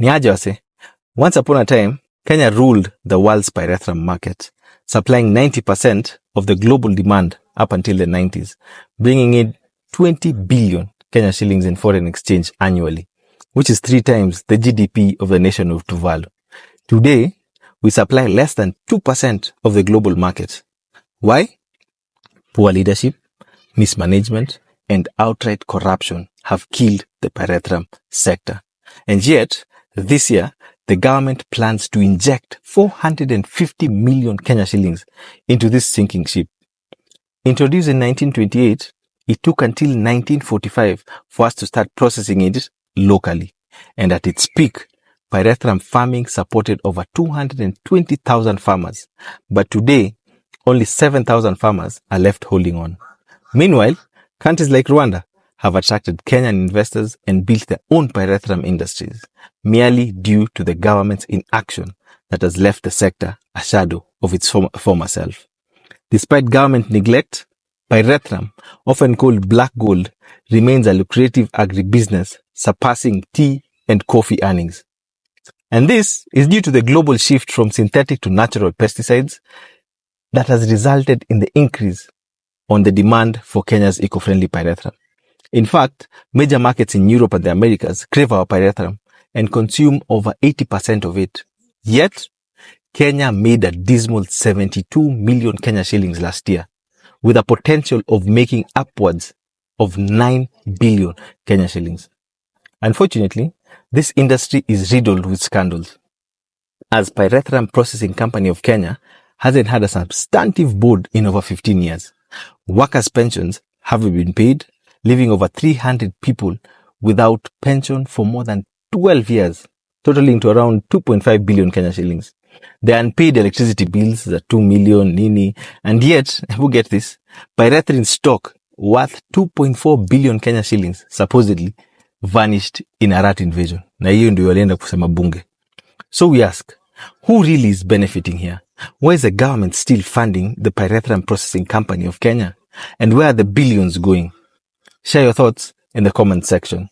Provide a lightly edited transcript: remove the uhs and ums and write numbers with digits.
Niaje wase. Once upon a time, Kenya ruled the world's pyrethrum market, supplying 90% of the global demand up until the 90s, bringing in 20 billion Kenya shillings in foreign exchange annually, which is 3 times the GDP of the nation of Tuvalu. Today, we supply less than 2% of the global market. Why? Poor leadership, mismanagement, and outright corruption have killed the pyrethrum sector. And yet, this year, the government plans to inject 450 million Kenya shillings into this sinking ship. Introduced in 1928, it took until 1945 for us to start processing it locally. And at its peak, pyrethrum farming supported over 220,000 farmers. But today, only 7,000 farmers are left holding on. Meanwhile, countries like Rwanda have attracted Kenyan investors and built their own pyrethrum industries, merely due to the government's inaction that has left the sector a shadow of its former self. Despite government neglect, pyrethrum, often called black gold, remains a lucrative agribusiness, surpassing tea and coffee earnings. And this is due to the global shift from synthetic to natural pesticides that has resulted in the increase on the demand for Kenya's eco-friendly pyrethrum. In fact, major markets in Europe and the Americas crave our pyrethrum and consume over 80% of it. Yet, Kenya made a dismal 72 million Kenya shillings last year, with a potential of making upwards of 9 billion Kenya shillings. Unfortunately, this industry is riddled with scandals, as Pyrethrum Processing Company of Kenya hasn't had a substantive board in over 15 years. Workers' pensions haven't been paid, leaving over 300 people without pension for more than 12 years, totaling to around 2.5 billion Kenya shillings. The unpaid electricity bills are 2 million, nini, and yet, who get this? Pyrethrum stock worth 2.4 billion Kenya shillings supposedly vanished in a rat invasion. Na hiyo ndio walienda kusema bunge. So we ask, who really is benefiting here? Why is the government still funding the Pyrethrum Processing Company of Kenya? And where are the billions going? Share your thoughts in the comment section.